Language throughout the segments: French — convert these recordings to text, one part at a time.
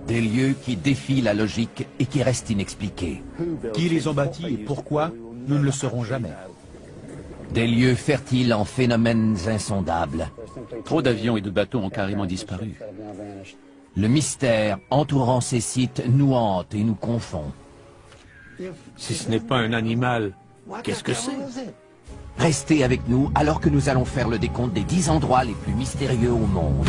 Des lieux qui défient la logique et qui restent inexpliqués. Qui les ont bâtis et pourquoi, nous ne le saurons jamais. Des lieux fertiles en phénomènes insondables. Trop d'avions et de bateaux ont carrément disparu. Le mystère entourant ces sites nous hante et nous confond. Si ce n'est pas un animal, qu'est-ce que c'est? Restez avec nous alors que nous allons faire le décompte des 10 endroits les plus mystérieux au monde.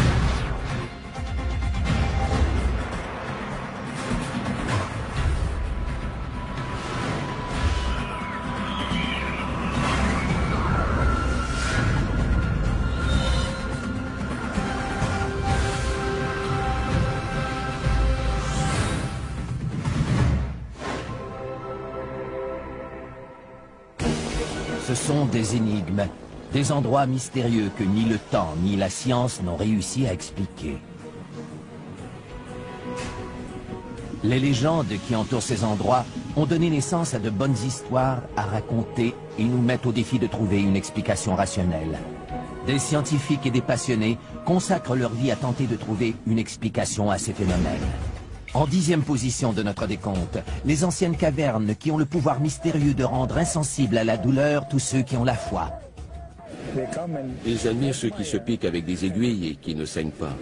Ce sont des énigmes, des endroits mystérieux que ni le temps ni la science n'ont réussi à expliquer. Les légendes qui entourent ces endroits ont donné naissance à de bonnes histoires à raconter et nous mettent au défi de trouver une explication rationnelle. Des scientifiques et des passionnés consacrent leur vie à tenter de trouver une explication à ces phénomènes. En 10e position de notre décompte, les anciennes cavernes qui ont le pouvoir mystérieux de rendre insensibles à la douleur tous ceux qui ont la foi. Ils admirent ceux qui se piquent avec des aiguilles et qui ne saignent pas.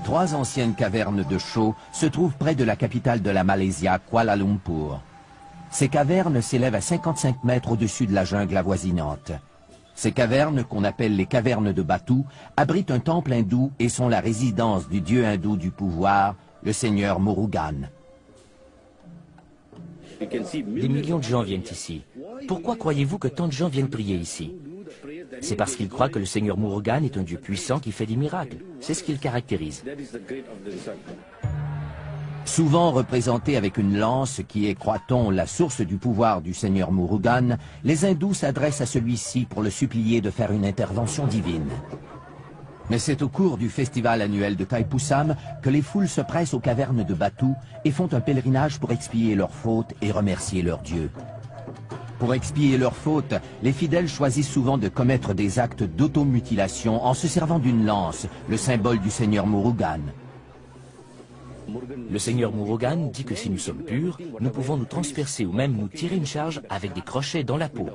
Trois anciennes cavernes de chaux se trouvent près de la capitale de la Malaisie, Kuala Lumpur. Ces cavernes s'élèvent à 55 mètres au-dessus de la jungle avoisinante. Ces cavernes, qu'on appelle les cavernes de Batu, abritent un temple hindou et sont la résidence du dieu hindou du pouvoir, le seigneur Murugan. Des millions de gens viennent ici. Pourquoi croyez-vous que tant de gens viennent prier ici? C'est parce qu'ils croient que le seigneur Murugan est un dieu puissant qui fait des miracles. C'est ce qui le caractérise. Souvent représentés avec une lance qui est, croit-on, la source du pouvoir du seigneur Murugan, les hindous s'adressent à celui-ci pour le supplier de faire une intervention divine. Mais c'est au cours du festival annuel de Thaipusam que les foules se pressent aux cavernes de Batu et font un pèlerinage pour expier leurs fautes et remercier leur dieu. Pour expier leurs fautes, les fidèles choisissent souvent de commettre des actes d'automutilation en se servant d'une lance, le symbole du seigneur Murugan. Le seigneur Murugan dit que si nous sommes purs, nous pouvons nous transpercer ou même nous tirer une charge avec des crochets dans la peau.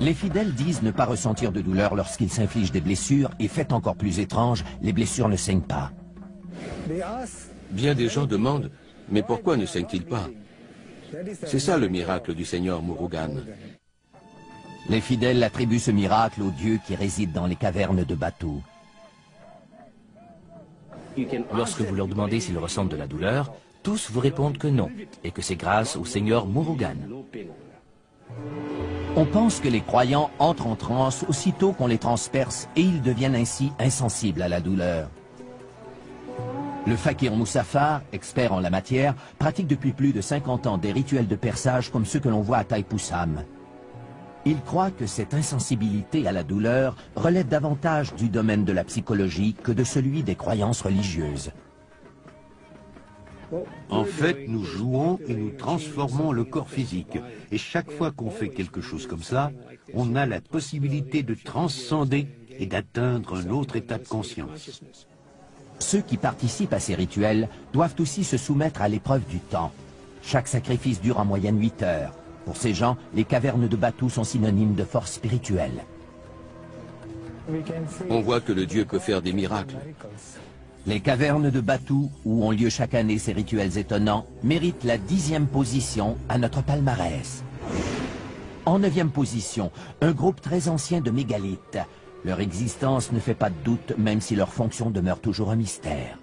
Les fidèles disent ne pas ressentir de douleur lorsqu'ils s'infligent des blessures et, fait encore plus étrange, les blessures ne saignent pas. Bien des gens demandent, mais pourquoi ne saignent-ils pas? C'est ça le miracle du seigneur Murugan. Les fidèles attribuent ce miracle au dieu qui réside dans les cavernes de Batu. Lorsque vous leur demandez s'ils ressentent de la douleur, tous vous répondent que non, et que c'est grâce au seigneur Murugan. On pense que les croyants entrent en transe aussitôt qu'on les transperce et ils deviennent ainsi insensibles à la douleur. Le fakir Moussafar, expert en la matière, pratique depuis plus de 50 ans des rituels de perçage comme ceux que l'on voit à Thaipusam. Il croit que cette insensibilité à la douleur relève davantage du domaine de la psychologie que de celui des croyances religieuses. En fait, nous jouons et nous transformons le corps physique. Et chaque fois qu'on fait quelque chose comme ça, on a la possibilité de transcender et d'atteindre un autre état de conscience. Ceux qui participent à ces rituels doivent aussi se soumettre à l'épreuve du temps. Chaque sacrifice dure en moyenne 8 heures. Pour ces gens, les cavernes de Batu sont synonymes de force spirituelle. On voit que le dieu peut faire des miracles. Les cavernes de Batu, où ont lieu chaque année ces rituels étonnants, méritent la 10e position à notre palmarès. En 9e position, un groupe très ancien de mégalithes. Leur existence ne fait pas de doute, même si leur fonction demeure toujours un mystère.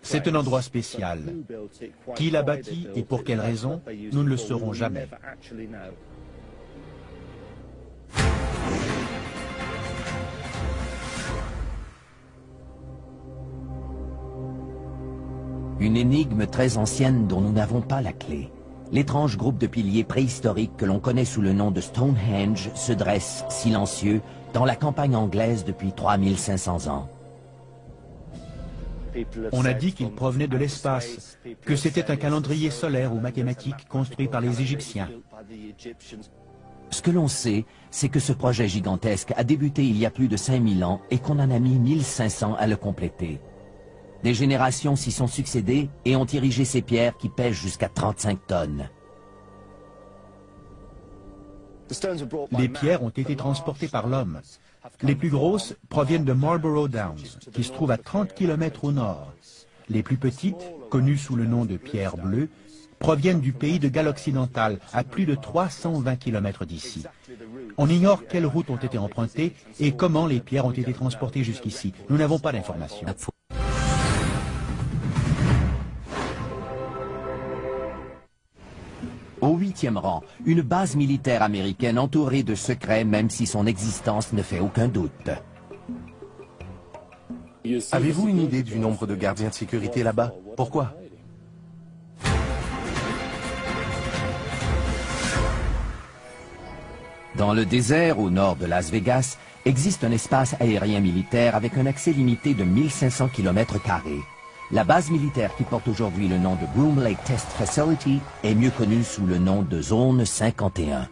C'est un endroit spécial. Qui l'a bâti et pour quelle raison, nous ne le saurons jamais. Une énigme très ancienne dont nous n'avons pas la clé. L'étrange groupe de piliers préhistoriques que l'on connaît sous le nom de Stonehenge se dresse, silencieux, dans la campagne anglaise depuis 3500 ans. On a dit qu'ils provenaient de l'espace, que c'était un calendrier solaire ou mathématique construit par les Égyptiens. Ce que l'on sait, c'est que ce projet gigantesque a débuté il y a plus de 5000 ans et qu'on en a mis 1500 à le compléter. Des générations s'y sont succédées et ont érigé ces pierres qui pèsent jusqu'à 35 tonnes. Les pierres ont été transportées par l'homme. Les plus grosses proviennent de Marlborough Downs, qui se trouve à 30 km au nord. Les plus petites, connues sous le nom de pierres bleues, proviennent du pays de Galles occidentale, à plus de 320 km d'ici. On ignore quelles routes ont été empruntées et comment les pierres ont été transportées jusqu'ici. Nous n'avons pas d'informations. Au 8e rang, une base militaire américaine entourée de secrets même si son existence ne fait aucun doute. Avez-vous une idée du nombre de gardiens de sécurité là-bas? Pourquoi? Dans le désert au nord de Las Vegas, existe un espace aérien militaire avec un accès limité de 1500 km². La base militaire qui porte aujourd'hui le nom de Groom Lake Test Facility est mieux connue sous le nom de Zone 51.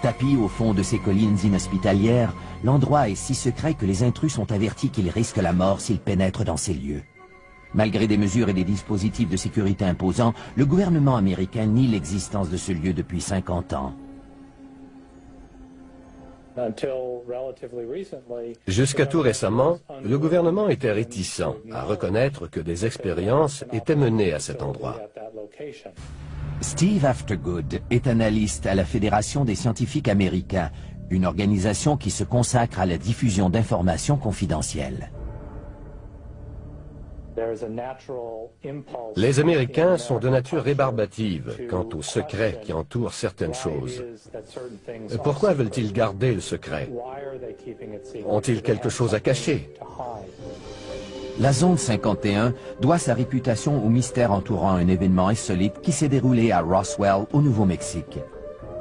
Tapi au fond de ces collines inhospitalières, l'endroit est si secret que les intrus sont avertis qu'ils risquent la mort s'ils pénètrent dans ces lieux. Malgré des mesures et des dispositifs de sécurité imposants, le gouvernement américain nie l'existence de ce lieu depuis 50 ans. Jusqu'à tout récemment, le gouvernement était réticent à reconnaître que des expériences étaient menées à cet endroit. Steve Aftergood est analyste à la Fédération des scientifiques américains, une organisation qui se consacre à la diffusion d'informations confidentielles. Les Américains sont de nature rébarbative quant aux secrets qui entourent certaines choses. Pourquoi veulent-ils garder le secret? Ont-ils quelque chose à cacher? La zone 51 doit sa réputation au mystère entourant un événement insolite qui s'est déroulé à Roswell, au Nouveau-Mexique.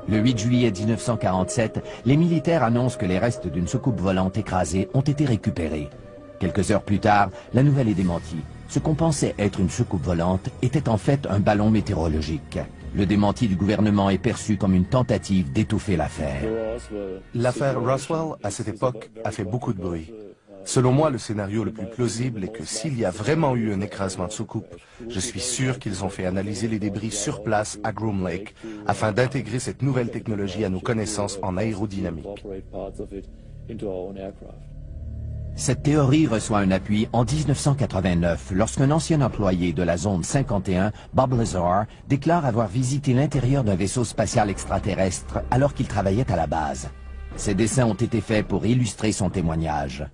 Le 8 juillet 1947, les militaires annoncent que les restes d'une soucoupe volante écrasée ont été récupérés. Quelques heures plus tard, la nouvelle est démentie. Ce qu'on pensait être une soucoupe volante était en fait un ballon météorologique. Le démenti du gouvernement est perçu comme une tentative d'étouffer l'affaire. L'affaire Roswell, à cette époque, a fait beaucoup de bruit. Selon moi, le scénario le plus plausible est que s'il y a vraiment eu un écrasement de soucoupe, je suis sûr qu'ils ont fait analyser les débris sur place à Groom Lake afin d'intégrer cette nouvelle technologie à nos connaissances en aérodynamique. Cette théorie reçoit un appui en 1989 lorsqu'un ancien employé de la zone 51, Bob Lazar, déclare avoir visité l'intérieur d'un vaisseau spatial extraterrestre alors qu'il travaillait à la base. Ces dessins ont été faits pour illustrer son témoignage.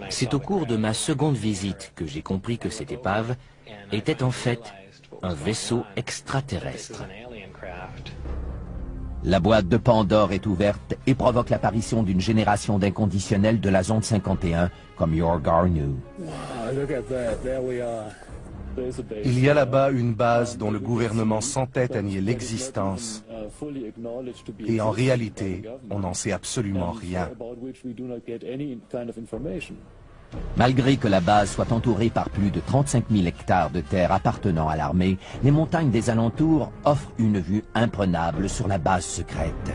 C'est au cours de ma seconde visite que j'ai compris que cette épave était en fait un vaisseau extraterrestre. La boîte de Pandore est ouverte et provoque l'apparition d'une génération d'inconditionnels de la zone 51, comme Yor Garneau. Il y a là-bas une base dont le gouvernement s'entête à nier l'existence. Et en réalité, on n'en sait absolument rien. Malgré que la base soit entourée par plus de 35 000 hectares de terre appartenant à l'armée, les montagnes des alentours offrent une vue imprenable sur la base secrète.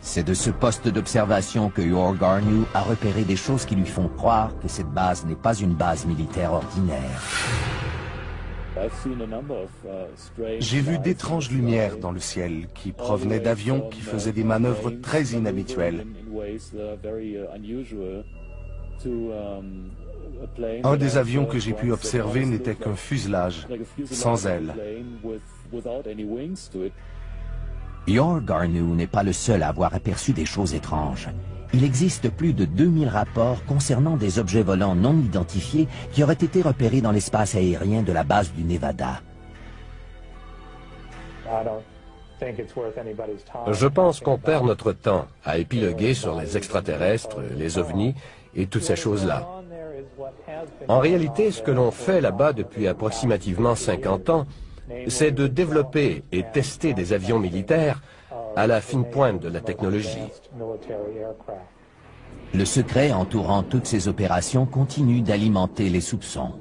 C'est de ce poste d'observation que Yor Garneau a repéré des choses qui lui font croire que cette base n'est pas une base militaire ordinaire. J'ai vu d'étranges lumières dans le ciel qui provenaient d'avions qui faisaient des manœuvres très inhabituelles. Un des avions que j'ai pu observer n'était qu'un fuselage, sans ailes. Yor Garneau n'est pas le seul à avoir aperçu des choses étranges. Il existe plus de 2000 rapports concernant des objets volants non identifiés qui auraient été repérés dans l'espace aérien de la base du Nevada. Je pense qu'on perd notre temps à épiloguer sur les extraterrestres, les ovnis et toutes ces choses-là. En réalité, ce que l'on fait là-bas depuis approximativement 50 ans, c'est de développer et tester des avions militaires à la fine pointe de la technologie. Le secret entourant toutes ces opérations continue d'alimenter les soupçons.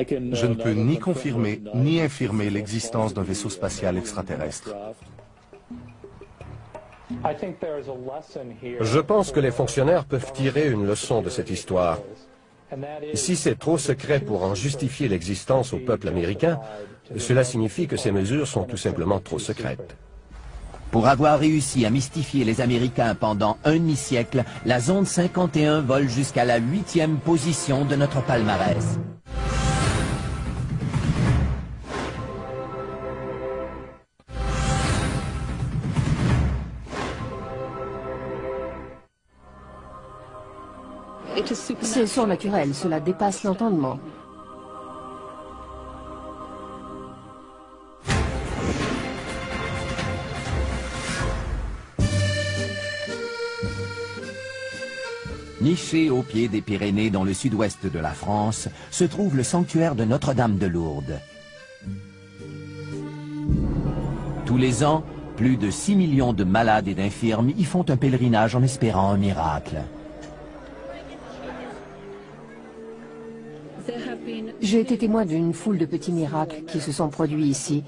Je ne peux ni confirmer ni infirmer l'existence d'un vaisseau spatial extraterrestre. Je pense que les fonctionnaires peuvent tirer une leçon de cette histoire. Si c'est trop secret pour en justifier l'existence au peuple américain, cela signifie que ces mesures sont tout simplement trop secrètes. Pour avoir réussi à mystifier les Américains pendant un demi-siècle, la Zone 51 vole jusqu'à la 8e position de notre palmarès. C'est surnaturel, cela dépasse l'entendement. Niché au pied des Pyrénées dans le sud-ouest de la France, se trouve le sanctuaire de Notre-Dame de Lourdes. Tous les ans, plus de 6 millions de malades et d'infirmes y font un pèlerinage en espérant un miracle. J'ai été témoin d'une foule de petits miracles qui se sont produits ici.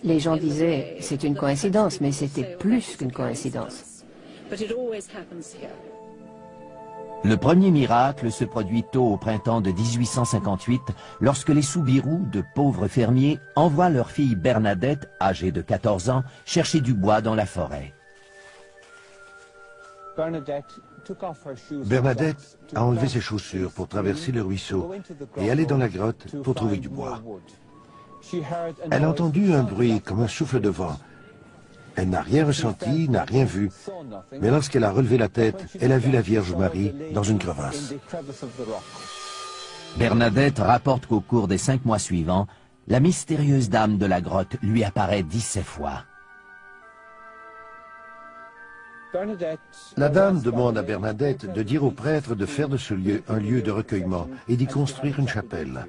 Les gens disaient, c'est une coïncidence, mais c'était plus qu'une coïncidence. Le premier miracle se produit tôt au printemps de 1858, lorsque les Soubirous, de pauvres fermiers, envoient leur fille Bernadette, âgée de 14 ans, chercher du bois dans la forêt. Bernadette a enlevé ses chaussures pour traverser le ruisseau et aller dans la grotte pour trouver du bois. Elle a entendu un bruit comme un souffle de vent. Elle n'a rien ressenti, n'a rien vu, mais lorsqu'elle a relevé la tête, elle a vu la Vierge Marie dans une crevasse. Bernadette rapporte qu'au cours des 5 mois suivants, la mystérieuse dame de la grotte lui apparaît 17 fois. La dame demande à Bernadette de dire au prêtre de faire de ce lieu un lieu de recueillement et d'y construire une chapelle.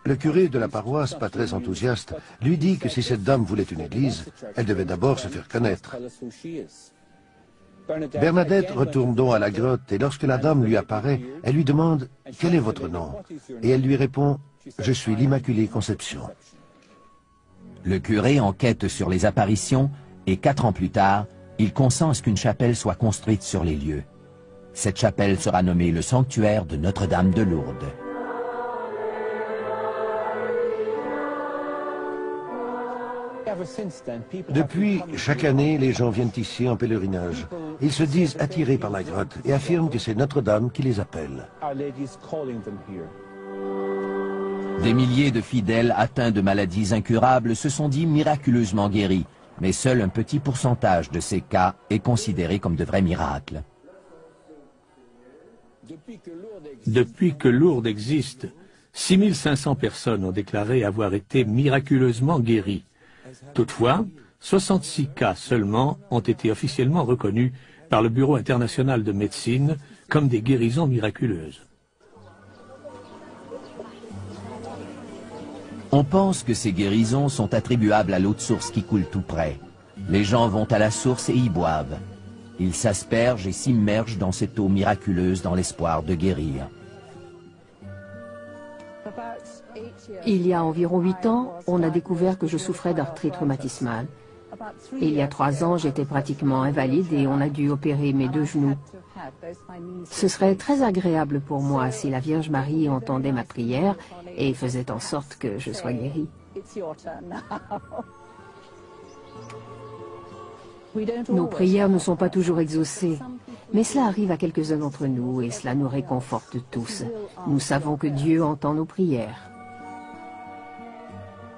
Le curé de la paroisse, pas très enthousiaste, lui dit que si cette dame voulait une église, elle devait d'abord se faire connaître. Bernadette retourne donc à la grotte et lorsque la dame lui apparaît, elle lui demande « Quel est votre nom ?» Et elle lui répond « Je suis l'Immaculée Conception ». Le curé enquête sur les apparitions et 4 ans plus tard, il consent à ce qu'une chapelle soit construite sur les lieux. Cette chapelle sera nommée le sanctuaire de Notre-Dame de Lourdes. Depuis, chaque année, les gens viennent ici en pèlerinage. Ils se disent attirés par la grotte et affirment que c'est Notre-Dame qui les appelle. Des milliers de fidèles atteints de maladies incurables se sont dit miraculeusement guéris, mais seul un petit pourcentage de ces cas est considéré comme de vrais miracles. Depuis que Lourdes existe, 6500 personnes ont déclaré avoir été miraculeusement guéries. Toutefois, 66 cas seulement ont été officiellement reconnus par le Bureau international de médecine comme des guérisons miraculeuses. On pense que ces guérisons sont attribuables à l'eau de source qui coule tout près. Les gens vont à la source et y boivent. Ils s'aspergent et s'immergent dans cette eau miraculeuse dans l'espoir de guérir. Il y a environ 8 ans, on a découvert que je souffrais d'arthrite rhumatismale. Et il y a 3 ans, j'étais pratiquement invalide et on a dû opérer mes 2 genoux. Ce serait très agréable pour moi si la Vierge Marie entendait ma prière et faisait en sorte que je sois guérie. Nos prières ne sont pas toujours exaucées, mais cela arrive à quelques-uns d'entre nous et cela nous réconforte tous. Nous savons que Dieu entend nos prières.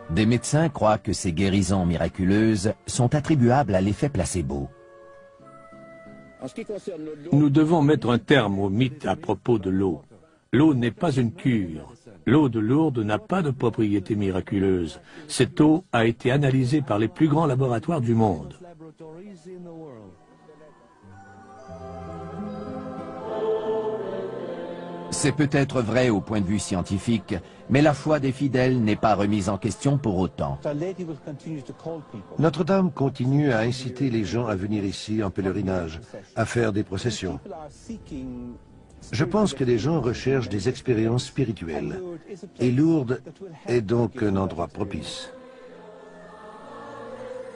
Des médecins croient que ces guérisons miraculeuses sont attribuables à l'effet placebo. Nous devons mettre un terme au mythe à propos de l'eau. L'eau n'est pas une cure. L'eau de Lourdes n'a pas de propriété miraculeuse. Cette eau a été analysée par les plus grands laboratoires du monde. C'est peut-être vrai au point de vue scientifique, mais la foi des fidèles n'est pas remise en question pour autant. Notre-Dame continue à inciter les gens à venir ici en pèlerinage, à faire des processions. Je pense que les gens recherchent des expériences spirituelles. Et Lourdes est donc un endroit propice.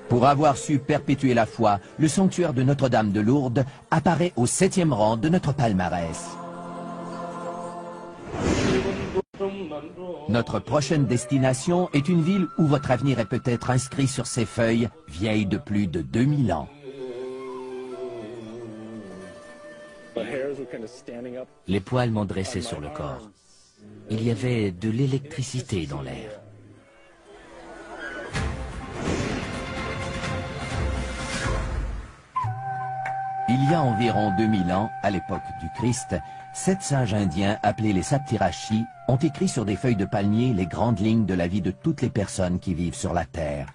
Pour avoir su perpétuer la foi, le sanctuaire de Notre-Dame de Lourdes apparaît au 7e rang de notre palmarès. Notre prochaine destination est une ville où votre avenir est peut-être inscrit sur ses feuilles, vieilles de plus de 2000 ans. Les poils m'ont dressé sur le corps. Il y avait de l'électricité dans l'air. Il y a environ 2000 ans, à l'époque du Christ, 7 sages indiens appelés les Saptirashi ont écrit sur des feuilles de palmier les grandes lignes de la vie de toutes les personnes qui vivent sur la terre.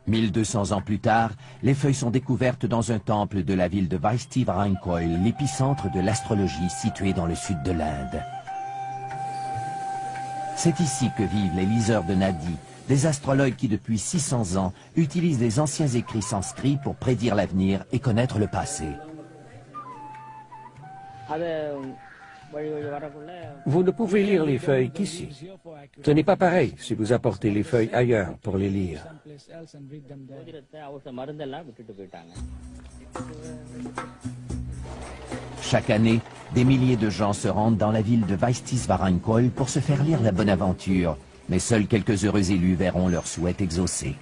1200 ans plus tard, les feuilles sont découvertes dans un temple de la ville de Vaishti-Varankoil, l'épicentre de l'astrologie situé dans le sud de l'Inde. C'est ici que vivent les liseurs de Nadi, des astrologues qui depuis 600 ans utilisent les anciens écrits sanscrits pour prédire l'avenir et connaître le passé. Vous ne pouvez lire les feuilles qu'ici. Ce n'est pas pareil si vous apportez les feuilles ailleurs pour les lire. Chaque année, des milliers de gens se rendent dans la ville de Vaishti-Varankoil pour se faire lire la bonne aventure. Mais seuls quelques heureux élus verront leur souhait exaucé.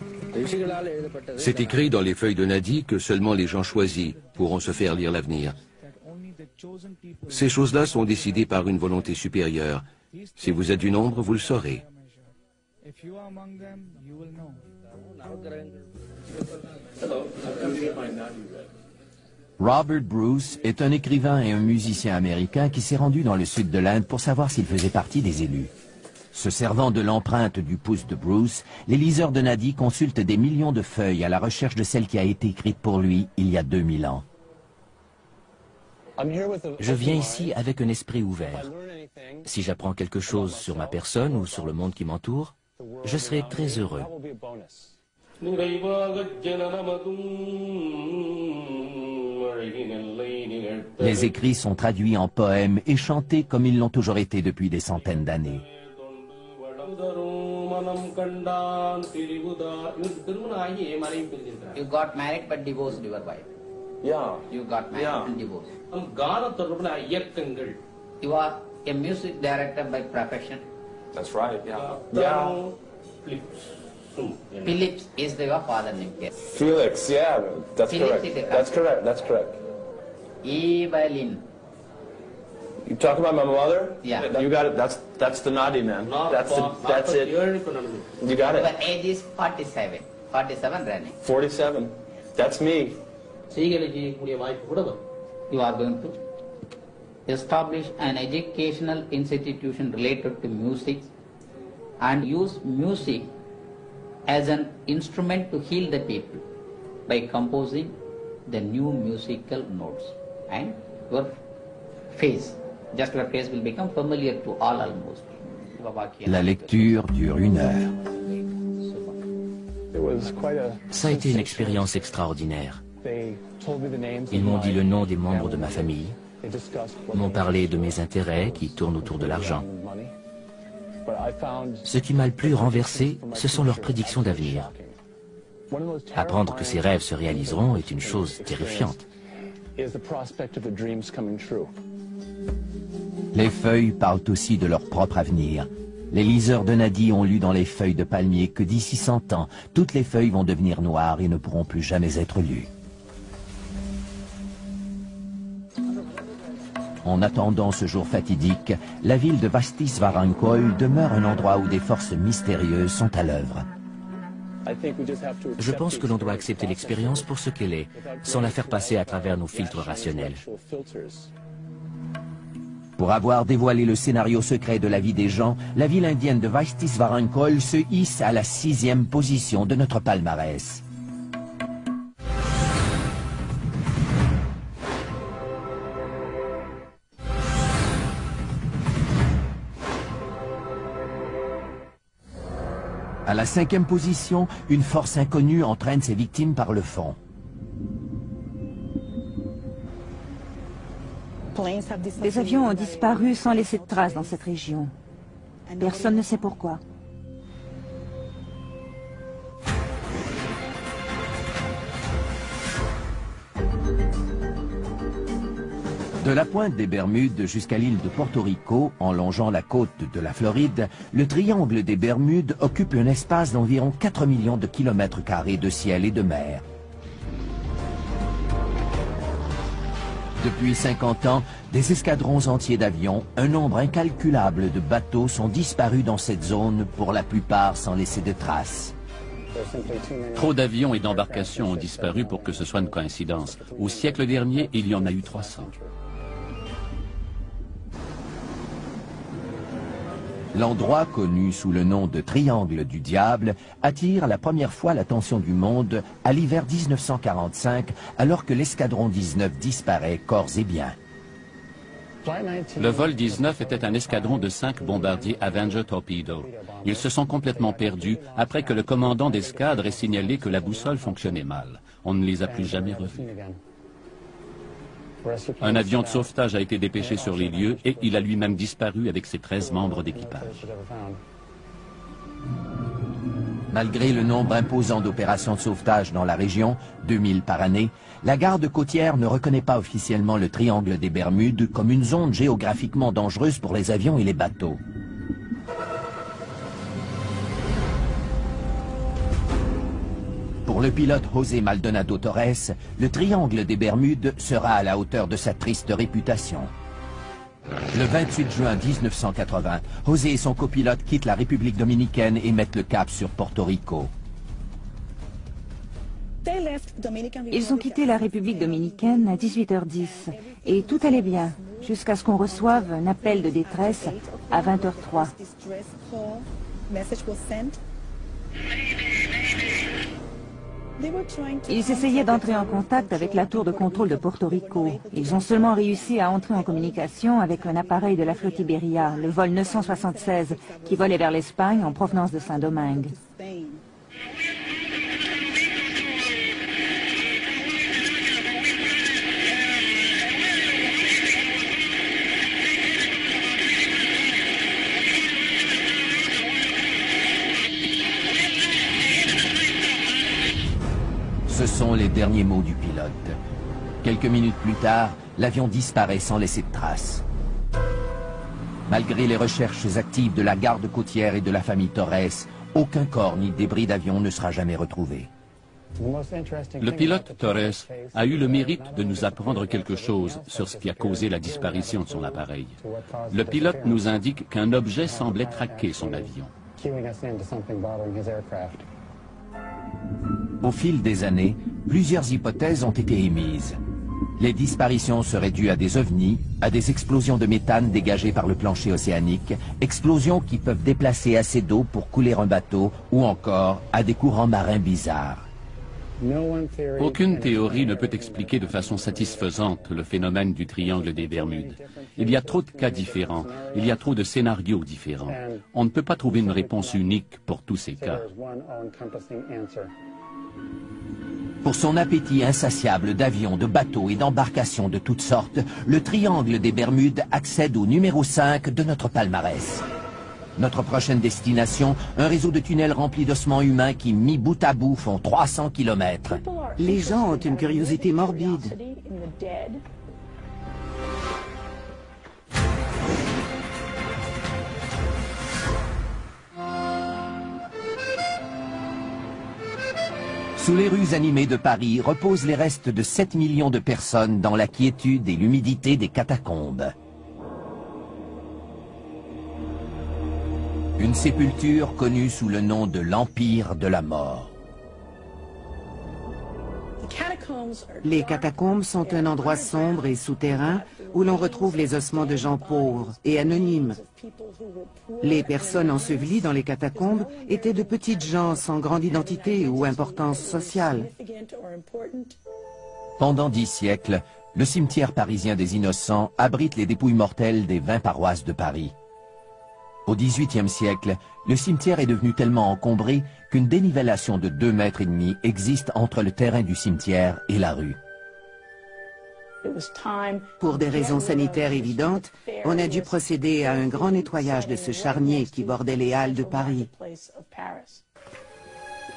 C'est écrit dans les feuilles de Nadi que seulement les gens choisis pourront se faire lire l'avenir. Ces choses-là sont décidées par une volonté supérieure. Si vous êtes du nombre, vous le saurez. Robert Bruce est un écrivain et un musicien américain qui s'est rendu dans le sud de l'Inde pour savoir s'il faisait partie des élus. Se servant de l'empreinte du pouce de Bruce, les liseurs de Nadi consultent des millions de feuilles à la recherche de celle qui a été écrite pour lui il y a 2000 ans. Je viens ici avec un esprit ouvert. Si j'apprends quelque chose sur ma personne ou sur le monde qui m'entoure, je serai très heureux. Les écrits sont traduits en poèmes et chantés comme ils l'ont toujours été depuis des centaines d'années. You got married but divorced your wife. Yeah. You got married and divorced. Yeah. You are a music director by profession. That's right, yeah. Yeah. Phillips is your father name. Yes. Felix, yeah, that's Felix correct. is the That's correct, that's correct. Evelyn. You talk about my mother? Yeah. You got it, that's the Nadi, man. That's it. You got Your it. age is 47. 47 running. 47. That's me. You are going to establish an educational institution related to music and use music as an instrument to heal the people by composing the new musical notes. And your face, just your face will become familiar to all almost. La lecture dure 1 heure. Ça a été une expérience extraordinaire. Ils m'ont dit le nom des membres de ma famille, m'ont parlé de mes intérêts qui tournent autour de l'argent. Ce qui m'a le plus renversé, ce sont leurs prédictions d'avenir. Apprendre que ces rêves se réaliseront est une chose terrifiante. Les feuilles parlent aussi de leur propre avenir. Les liseurs de Nadi ont lu dans les feuilles de palmier que d'ici 100 ans, toutes les feuilles vont devenir noires et ne pourront plus jamais être lues. En attendant ce jour fatidique, la ville de Vaishti-Varankoil demeure un endroit où des forces mystérieuses sont à l'œuvre. Je pense que l'on doit accepter l'expérience pour ce qu'elle est, sans la faire passer à travers nos filtres rationnels. Pour avoir dévoilé le scénario secret de la vie des gens, la ville indienne de Vaishti-Varankoil se hisse à la 6e position de notre palmarès. À la 5e position, une force inconnue entraîne ses victimes par le fond. Des avions ont disparu sans laisser de traces dans cette région. Personne ne sait pourquoi. De la pointe des Bermudes jusqu'à l'île de Porto Rico, en longeant la côte de la Floride, le triangle des Bermudes occupe un espace d'environ 4 millions de kilomètres carrés de ciel et de mer. Depuis 50 ans, des escadrons entiers d'avions, un nombre incalculable de bateaux sont disparus dans cette zone, pour la plupart sans laisser de traces. Trop d'avions et d'embarcations ont disparu pour que ce soit une coïncidence. Au siècle dernier, il y en a eu 300. L'endroit, connu sous le nom de Triangle du Diable, attire la première fois l'attention du monde à l'hiver 1945, alors que l'escadron 19 disparaît corps et biens. Le vol 19 était un escadron de 5 bombardiers Avenger Torpedo. Ils se sont complètement perdus après que le commandant d'escadre ait signalé que la boussole fonctionnait mal. On ne les a plus jamais revus. Un avion de sauvetage a été dépêché sur les lieux et il a lui-même disparu avec ses 13 membres d'équipage. Malgré le nombre imposant d'opérations de sauvetage dans la région, 2000 par année, la garde côtière ne reconnaît pas officiellement le triangle des Bermudes comme une zone géographiquement dangereuse pour les avions et les bateaux. Pour le pilote José Maldonado Torres, le triangle des Bermudes sera à la hauteur de sa triste réputation. Le 28 juin 1980, José et son copilote quittent la République dominicaine et mettent le cap sur Porto Rico. Ils ont quitté la République dominicaine à 18h10 et tout allait bien jusqu'à ce qu'on reçoive un appel de détresse à 20h03. Ils essayaient d'entrer en contact avec la tour de contrôle de Porto Rico. Ils ont seulement réussi à entrer en communication avec un appareil de la flotte Iberia, le vol 976, qui volait vers l'Espagne en provenance de Saint-Domingue. Ce sont les derniers mots du pilote. Quelques minutes plus tard, l'avion disparaît sans laisser de traces. Malgré les recherches actives de la garde côtière et de la famille Torres, aucun corps ni débris d'avion ne sera jamais retrouvé. Le pilote Torres a eu le mérite de nous apprendre quelque chose sur ce qui a causé la disparition de son appareil. Le pilote nous indique qu'un objet semblait traquer son avion. Au fil des années, plusieurs hypothèses ont été émises. Les disparitions seraient dues à des ovnis, à des explosions de méthane dégagées par le plancher océanique, explosions qui peuvent déplacer assez d'eau pour couler un bateau, ou encore à des courants marins bizarres. Aucune théorie ne peut expliquer de façon satisfaisante le phénomène du triangle des Bermudes. Il y a trop de cas différents, il y a trop de scénarios différents. On ne peut pas trouver une réponse unique pour tous ces cas. Pour son appétit insatiable d'avions, de bateaux et d'embarcations de toutes sortes, le triangle des Bermudes accède au numéro 5 de notre palmarès. Notre prochaine destination, un réseau de tunnels remplis d'ossements humains qui, mis bout à bout, font 300 km. Les gens ont une curiosité morbide. Sous les rues animées de Paris reposent les restes de 7 millions de personnes dans la quiétude et l'humidité des catacombes. Une sépulture connue sous le nom de l'Empire de la Mort. Les catacombes sont un endroit sombre et souterrain où l'on retrouve les ossements de gens pauvres et anonymes. Les personnes ensevelies dans les catacombes étaient de petites gens sans grande identité ou importance sociale. Pendant 10 siècles, le cimetière parisien des Innocents abrite les dépouilles mortelles des 20 paroisses de Paris. Au XVIIIe siècle, le cimetière est devenu tellement encombré qu'une dénivellation de 2,5 mètres existe entre le terrain du cimetière et la rue. Pour des raisons sanitaires évidentes, on a dû procéder à un grand nettoyage de ce charnier qui bordait les halles de Paris.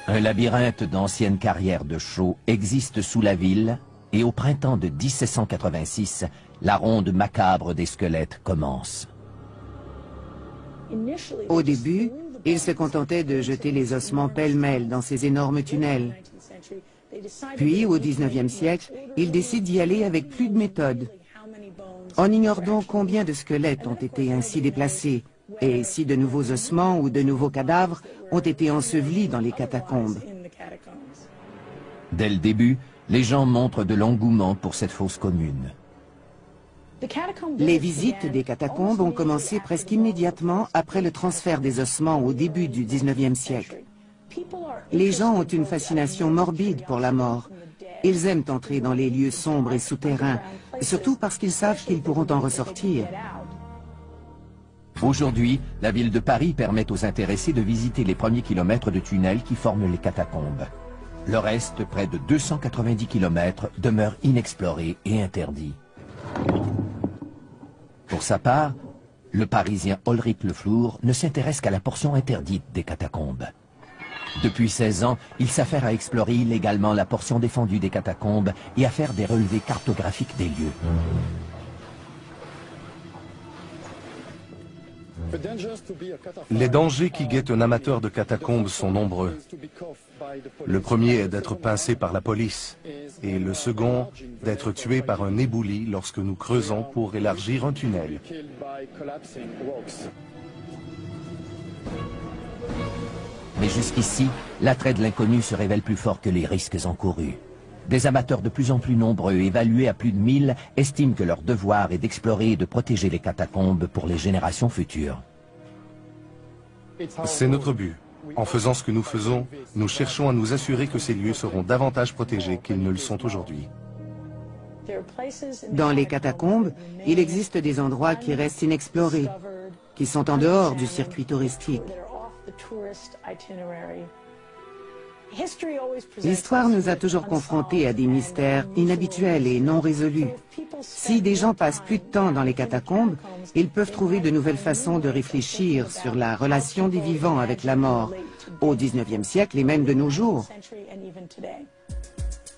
Un labyrinthe d'anciennes carrières de chaux existe sous la ville et au printemps de 1786, la ronde macabre des squelettes commence. Au début, ils se contentaient de jeter les ossements pêle-mêle dans ces énormes tunnels. Puis, au XIXe siècle, ils décident d'y aller avec plus de méthode. On ignore donc combien de squelettes ont été ainsi déplacés, et si de nouveaux ossements ou de nouveaux cadavres ont été ensevelis dans les catacombes. Dès le début, les gens montrent de l'engouement pour cette fosse commune. Les visites des catacombes ont commencé presque immédiatement après le transfert des ossements au début du XIXe siècle. Les gens ont une fascination morbide pour la mort. Ils aiment entrer dans les lieux sombres et souterrains, surtout parce qu'ils savent qu'ils pourront en ressortir. Aujourd'hui, la ville de Paris permet aux intéressés de visiter les premiers kilomètres de tunnels qui forment les catacombes. Le reste, près de 290 kilomètres, demeure inexploré et interdit. Pour sa part, le Parisien Ulrich Le Flour ne s'intéresse qu'à la portion interdite des catacombes. Depuis 16 ans, il s'affaire à explorer illégalement la portion défendue des catacombes et à faire des relevés cartographiques des lieux. Les dangers qui guettent un amateur de catacombes sont nombreux. Le premier est d'être pincé par la police, et le second, d'être tué par un éboulis lorsque nous creusons pour élargir un tunnel. Mais jusqu'ici, l'attrait de l'inconnu se révèle plus fort que les risques encourus. Des amateurs de plus en plus nombreux, évalués à plus de 1000, estiment que leur devoir est d'explorer et de protéger les catacombes pour les générations futures. C'est notre but. En faisant ce que nous faisons, nous cherchons à nous assurer que ces lieux seront davantage protégés qu'ils ne le sont aujourd'hui. Dans les catacombes, il existe des endroits qui restent inexplorés, qui sont en dehors du circuit touristique. L'histoire nous a toujours confrontés à des mystères inhabituels et non résolus. Si des gens passent plus de temps dans les catacombes, ils peuvent trouver de nouvelles façons de réfléchir sur la relation des vivants avec la mort, au XIXe siècle et même de nos jours.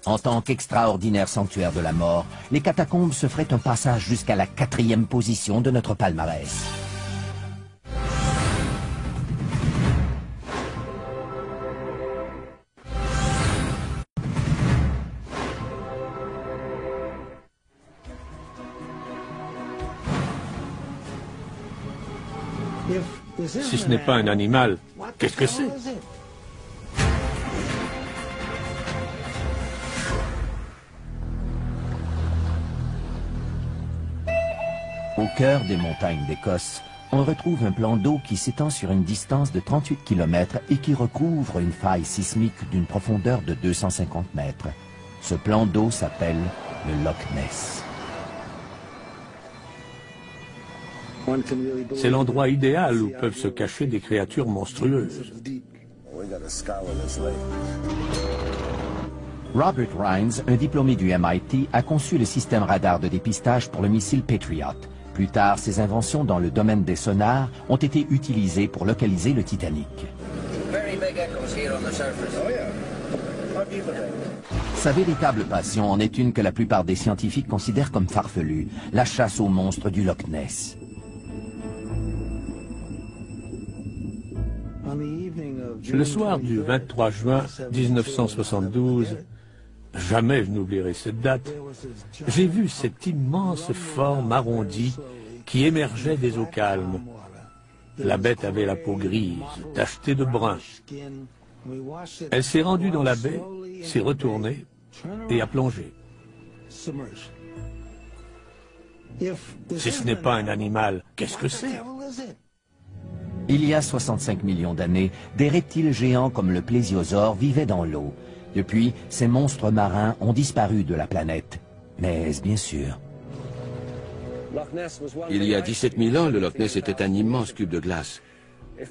En tant qu'extraordinaire sanctuaire de la mort, les catacombes se feraient un passage jusqu'à la 4e position de notre palmarès. Si ce n'est pas un animal, qu'est-ce que c'est? Au cœur des montagnes d'Écosse, on retrouve un plan d'eau qui s'étend sur une distance de 38 km et qui recouvre une faille sismique d'une profondeur de 250 mètres. Ce plan d'eau s'appelle le Loch Ness. C'est l'endroit idéal où peuvent se cacher des créatures monstrueuses. Robert Rines, un diplômé du MIT, a conçu le système radar de dépistage pour le missile Patriot. Plus tard, ses inventions dans le domaine des sonars ont été utilisées pour localiser le Titanic. Sa véritable passion en est une que la plupart des scientifiques considèrent comme farfelue, la chasse aux monstres du Loch Ness. Le soir du 23 juin 1972, jamais je n'oublierai cette date, j'ai vu cette immense forme arrondie qui émergeait des eaux calmes. La bête avait la peau grise, tachetée de brun. Elle s'est rendue dans la baie, s'est retournée et a plongé. Si ce n'est pas un animal, qu'est-ce que c'est? Il y a 65 millions d'années, des reptiles géants comme le plésiosaure vivaient dans l'eau. Depuis, ces monstres marins ont disparu de la planète. Mais est-ce bien sûr? Il y a 17 000 ans, le Loch Ness était un immense cube de glace.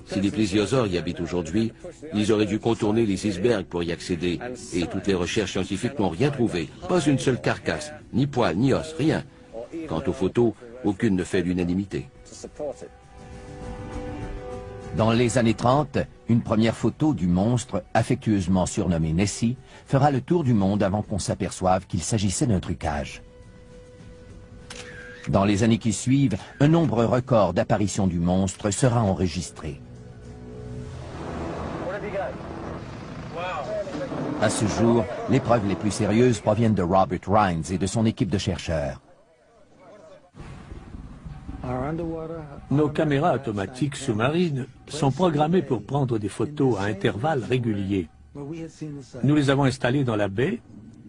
Si les plésiosaures y habitent aujourd'hui, ils auraient dû contourner les icebergs pour y accéder. Et toutes les recherches scientifiques n'ont rien trouvé. Pas une seule carcasse, ni poils, ni os, rien. Quant aux photos, aucune ne fait l'unanimité. Dans les années 30, une première photo du monstre, affectueusement surnommé Nessie, fera le tour du monde avant qu'on s'aperçoive qu'il s'agissait d'un trucage. Dans les années qui suivent, un nombre record d'apparitions du monstre sera enregistré. À ce jour, les preuves les plus sérieuses proviennent de Robert Rines et de son équipe de chercheurs. Nos caméras automatiques sous-marines sont programmées pour prendre des photos à intervalles réguliers. Nous les avons installées dans la baie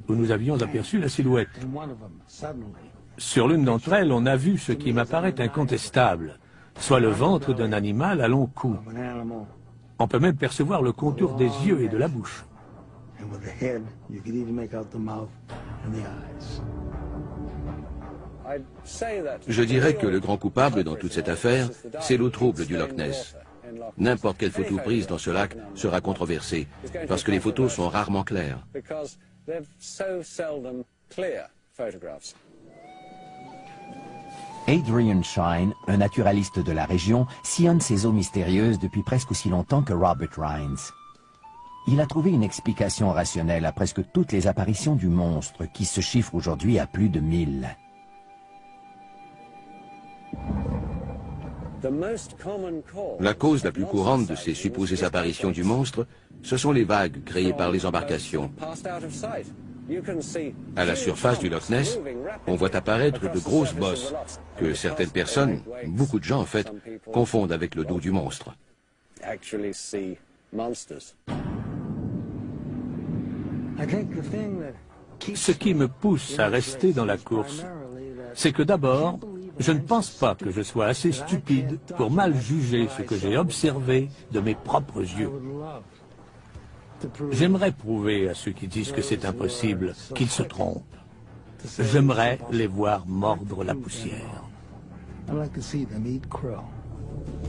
où nous avions aperçu la silhouette. Sur l'une d'entre elles, on a vu ce qui m'apparaît incontestable, soit le ventre d'un animal à long cou. On peut même percevoir le contour des yeux et de la bouche. Je dirais que le grand coupable dans toute cette affaire, c'est l'eau trouble du Loch Ness. N'importe quelle photo prise dans ce lac sera controversée, parce que les photos sont rarement claires. Adrian Shine, un naturaliste de la région, sillonne ces eaux mystérieuses depuis presque aussi longtemps que Robert Rines. Il a trouvé une explication rationnelle à presque toutes les apparitions du monstre, qui se chiffrent aujourd'hui à plus de 1000. La cause la plus courante de ces supposées apparitions du monstre, ce sont les vagues créées par les embarcations. À la surface du Loch Ness, on voit apparaître de grosses bosses que certaines personnes, beaucoup de gens en fait, confondent avec le dos du monstre. Ce qui me pousse à rester dans la course, c'est que d'abord, je ne pense pas que je sois assez stupide pour mal juger ce que j'ai observé de mes propres yeux. J'aimerais prouver à ceux qui disent que c'est impossible qu'ils se trompent. J'aimerais les voir mordre la poussière.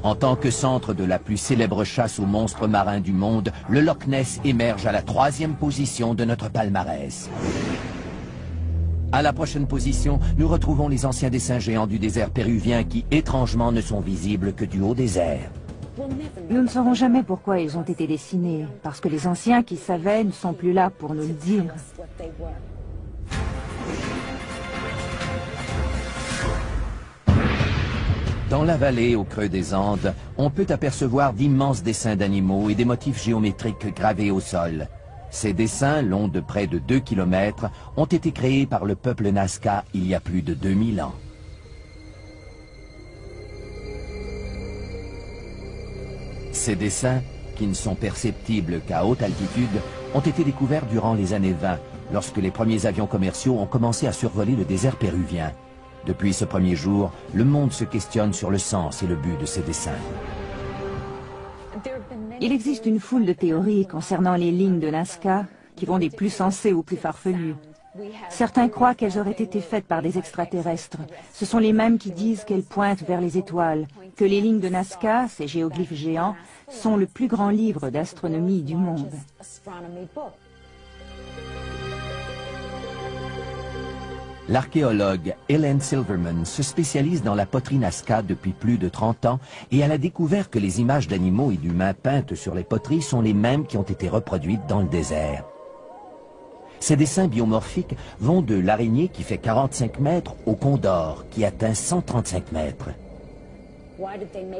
En tant que centre de la plus célèbre chasse aux monstres marins du monde, le Loch Ness émerge à la 3e position de notre palmarès. À la prochaine position, nous retrouvons les anciens dessins géants du désert péruvien qui, étrangement, ne sont visibles que du haut des airs. Nous ne saurons jamais pourquoi ils ont été dessinés, parce que les anciens qui savaient ne sont plus là pour nous le dire. Dans la vallée, au creux des Andes, on peut apercevoir d'immenses dessins d'animaux et des motifs géométriques gravés au sol. Ces dessins, longs de près de 2 km, ont été créés par le peuple Nazca il y a plus de 2000 ans. Ces dessins, qui ne sont perceptibles qu'à haute altitude, ont été découverts durant les années 20, lorsque les premiers avions commerciaux ont commencé à survoler le désert péruvien. Depuis ce premier jour, le monde se questionne sur le sens et le but de ces dessins. Il existe une foule de théories concernant les lignes de Nazca qui vont des plus sensées aux plus farfelues. Certains croient qu'elles auraient été faites par des extraterrestres. Ce sont les mêmes qui disent qu'elles pointent vers les étoiles, que les lignes de Nazca, ces géoglyphes géants, sont le plus grand livre d'astronomie du monde. L'archéologue Helen Silverman se spécialise dans la poterie Nazca depuis plus de 30 ans et elle a découvert que les images d'animaux et d'humains peintes sur les poteries sont les mêmes qui ont été reproduites dans le désert. Ces dessins biomorphiques vont de l'araignée qui fait 45 mètres au condor qui atteint 135 mètres.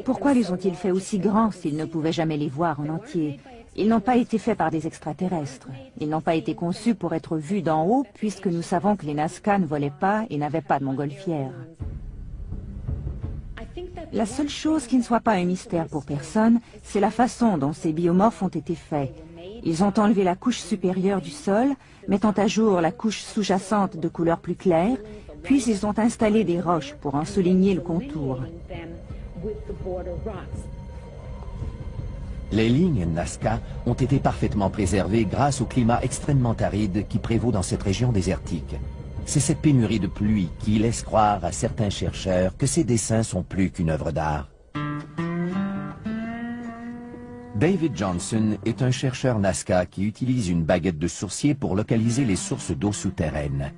Pourquoi les ont-ils fait aussi grands s'ils ne pouvaient jamais les voir en entier? Ils n'ont pas été faits par des extraterrestres. Ils n'ont pas été conçus pour être vus d'en haut, puisque nous savons que les Nazca ne volaient pas et n'avaient pas de montgolfière. La seule chose qui ne soit pas un mystère pour personne, c'est la façon dont ces biomorphes ont été faits. Ils ont enlevé la couche supérieure du sol, mettant à jour la couche sous-jacente de couleur plus claire, puis ils ont installé des roches pour en souligner le contour. Les lignes Nazca ont été parfaitement préservées grâce au climat extrêmement aride qui prévaut dans cette région désertique. C'est cette pénurie de pluie qui laisse croire à certains chercheurs que ces dessins sont plus qu'une œuvre d'art. David Johnson est un chercheur Nazca qui utilise une baguette de sourcier pour localiser les sources d'eau souterraines.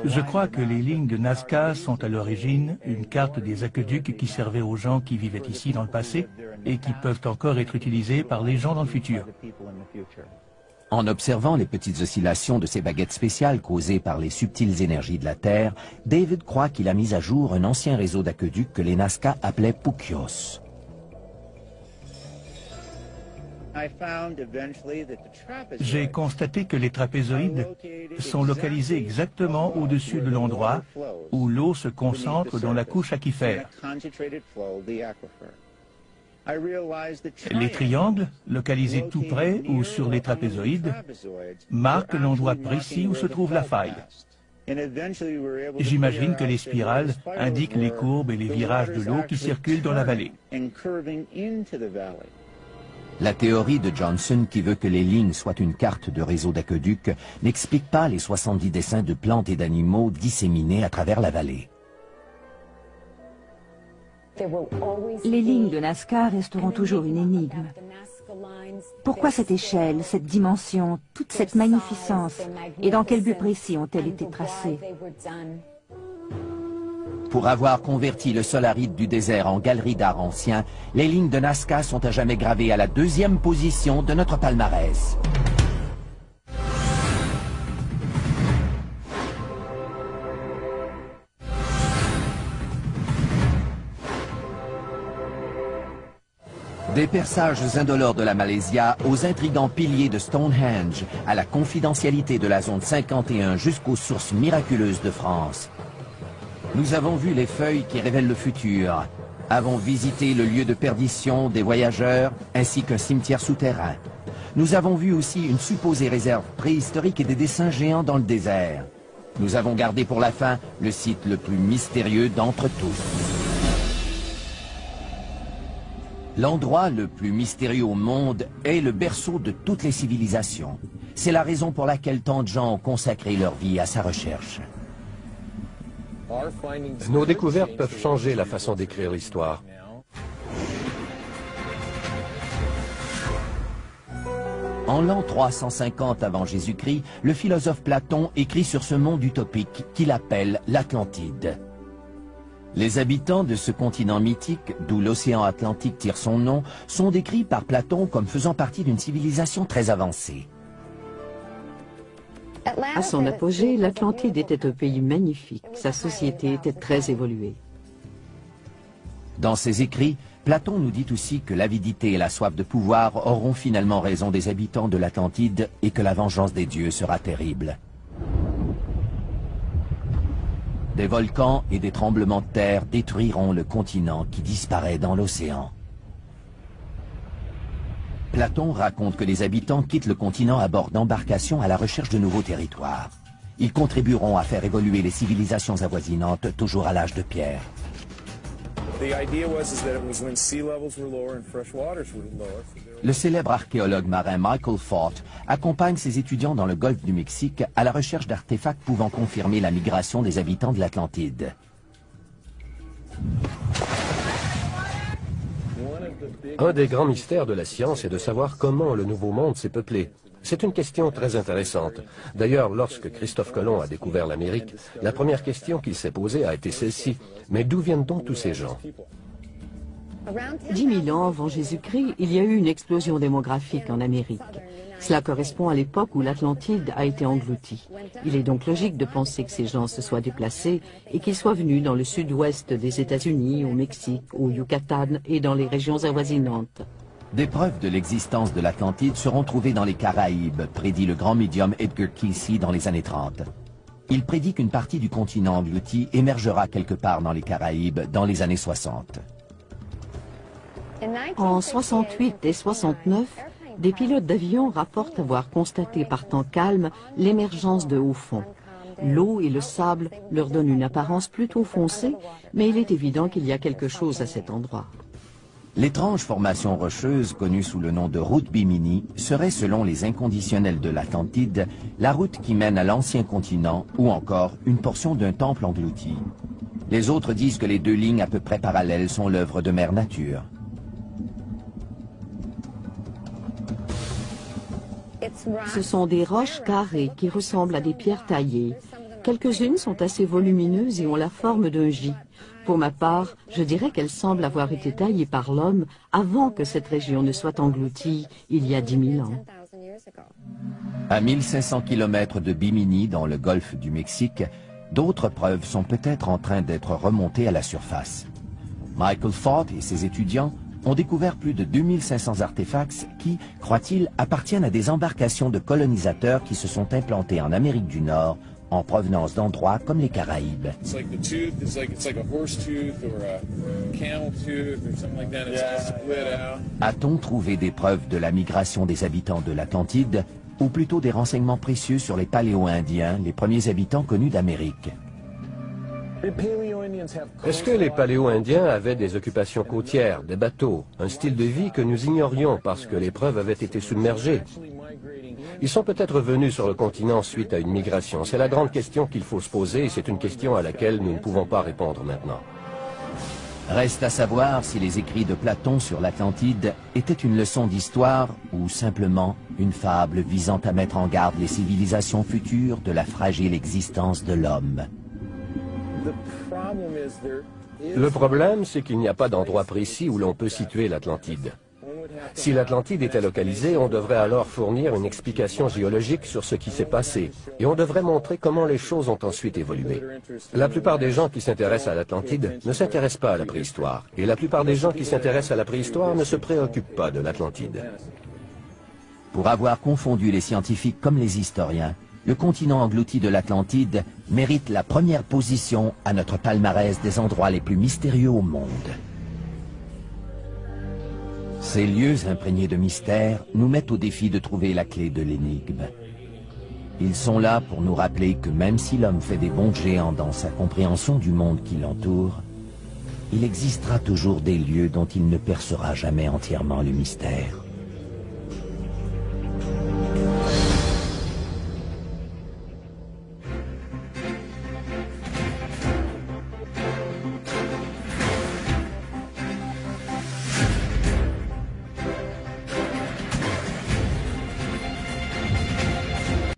Je crois que les lignes de Nazca sont à l'origine une carte des aqueducs qui servaient aux gens qui vivaient ici dans le passé et qui peuvent encore être utilisées par les gens dans le futur. En observant les petites oscillations de ces baguettes spéciales causées par les subtiles énergies de la Terre, David croit qu'il a mis à jour un ancien réseau d'aqueducs que les Nazca appelaient Puquios. J'ai constaté que les trapézoïdes sont localisés exactement au-dessus de l'endroit où l'eau se concentre dans la couche aquifère. Les triangles, localisés tout près ou sur les trapézoïdes, marquent l'endroit précis où se trouve la faille. J'imagine que les spirales indiquent les courbes et les virages de l'eau qui circulent dans la vallée. La théorie de Johnson, qui veut que les lignes soient une carte de réseau d'aqueducs, n'explique pas les 70 dessins de plantes et d'animaux disséminés à travers la vallée. Les lignes de Nazca resteront toujours une énigme. Pourquoi cette échelle, cette dimension, toute cette magnificence? Et dans quel but précis ont-elles été tracées? Pour avoir converti le sol aride du désert en galerie d'art ancien, les lignes de Nazca sont à jamais gravées à la 2e position de notre palmarès. Des perçages indolores de la Malaysia aux intrigants piliers de Stonehenge, à la confidentialité de la zone 51 jusqu'aux sources miraculeuses de France. Nous avons vu les feuilles qui révèlent le futur, avons visité le lieu de perdition des voyageurs ainsi qu'un cimetière souterrain. Nous avons vu aussi une supposée réserve préhistorique et des dessins géants dans le désert. Nous avons gardé pour la fin le site le plus mystérieux d'entre tous. L'endroit le plus mystérieux au monde est le berceau de toutes les civilisations. C'est la raison pour laquelle tant de gens ont consacré leur vie à sa recherche. Nos découvertes peuvent changer la façon d'écrire l'histoire. En l'an 350 avant Jésus-Christ, le philosophe Platon écrit sur ce monde utopique qu'il appelle l'Atlantide. Les habitants de ce continent mythique, d'où l'océan Atlantique tire son nom, sont décrits par Platon comme faisant partie d'une civilisation très avancée. À son apogée, l'Atlantide était un pays magnifique. Sa société était très évoluée. Dans ses écrits, Platon nous dit aussi que l'avidité et la soif de pouvoir auront finalement raison des habitants de l'Atlantide et que la vengeance des dieux sera terrible. Des volcans et des tremblements de terre détruiront le continent qui disparaît dans l'océan. Platon raconte que les habitants quittent le continent à bord d'embarcations à la recherche de nouveaux territoires. Ils contribueront à faire évoluer les civilisations avoisinantes, toujours à l'âge de pierre. Le célèbre archéologue marin Michael Fort accompagne ses étudiants dans le golfe du Mexique à la recherche d'artefacts pouvant confirmer la migration des habitants de l'Atlantide. Un des grands mystères de la science est de savoir comment le Nouveau Monde s'est peuplé. C'est une question très intéressante. D'ailleurs, lorsque Christophe Colomb a découvert l'Amérique, la première question qu'il s'est posée a été celle-ci. Mais d'où viennent donc tous ces gens? 10 000 ans avant Jésus-Christ, il y a eu une explosion démographique en Amérique. Cela correspond à l'époque où l'Atlantide a été engloutie. Il est donc logique de penser que ces gens se soient déplacés et qu'ils soient venus dans le sud-ouest des États-Unis, au Mexique, au Yucatan et dans les régions avoisinantes. Des preuves de l'existence de l'Atlantide seront trouvées dans les Caraïbes, prédit le grand médium Edgar Cayce dans les années 30. Il prédit qu'une partie du continent englouti émergera quelque part dans les Caraïbes dans les années 60. En 68 et 69, des pilotes d'avion rapportent avoir constaté par temps calme l'émergence de hauts fonds. L'eau et le sable leur donnent une apparence plutôt foncée, mais il est évident qu'il y a quelque chose à cet endroit. L'étrange formation rocheuse, connue sous le nom de route Bimini, serait, selon les inconditionnels de l'Atlantide, la route qui mène à l'ancien continent ou encore une portion d'un temple englouti. Les autres disent que les deux lignes à peu près parallèles sont l'œuvre de Mère Nature. Ce sont des roches carrées qui ressemblent à des pierres taillées. Quelques-unes sont assez volumineuses et ont la forme d'un J. Pour ma part, je dirais qu'elles semblent avoir été taillées par l'homme avant que cette région ne soit engloutie il y a 10 000 ans. À 1500 km de Bimini, dans le golfe du Mexique, d'autres preuves sont peut-être en train d'être remontées à la surface. Michael Fort et ses étudiants ont découvert plus de 2500 artefacts qui, croient-ils, appartiennent à des embarcations de colonisateurs qui se sont implantés en Amérique du Nord en provenance d'endroits comme les Caraïbes. A-t-on trouvé des preuves de la migration des habitants de l'Atlantide, ou plutôt des renseignements précieux sur les Paléo-Indiens, les premiers habitants connus d'Amérique? Est-ce que les Paléo-Indiens avaient des occupations côtières, des bateaux, un style de vie que nous ignorions parce que les preuves avaient été submergées? Ils sont peut-être venus sur le continent suite à une migration. C'est la grande question qu'il faut se poser et c'est une question à laquelle nous ne pouvons pas répondre maintenant. Reste à savoir si les écrits de Platon sur l'Atlantide étaient une leçon d'histoire ou simplement une fable visant à mettre en garde les civilisations futures de la fragile existence de l'homme. Le problème, c'est qu'il n'y a pas d'endroit précis où l'on peut situer l'Atlantide. Si l'Atlantide était localisée, on devrait alors fournir une explication géologique sur ce qui s'est passé, et on devrait montrer comment les choses ont ensuite évolué. La plupart des gens qui s'intéressent à l'Atlantide ne s'intéressent pas à la préhistoire, et la plupart des gens qui s'intéressent à la préhistoire ne se préoccupent pas de l'Atlantide. Pour avoir confondu les scientifiques comme les historiens, le continent englouti de l'Atlantide mérite la première position à notre palmarès des endroits les plus mystérieux au monde. Ces lieux imprégnés de mystère nous mettent au défi de trouver la clé de l'énigme. Ils sont là pour nous rappeler que même si l'homme fait des bonds géants dans sa compréhension du monde qui l'entoure, il existera toujours des lieux dont il ne percera jamais entièrement le mystère.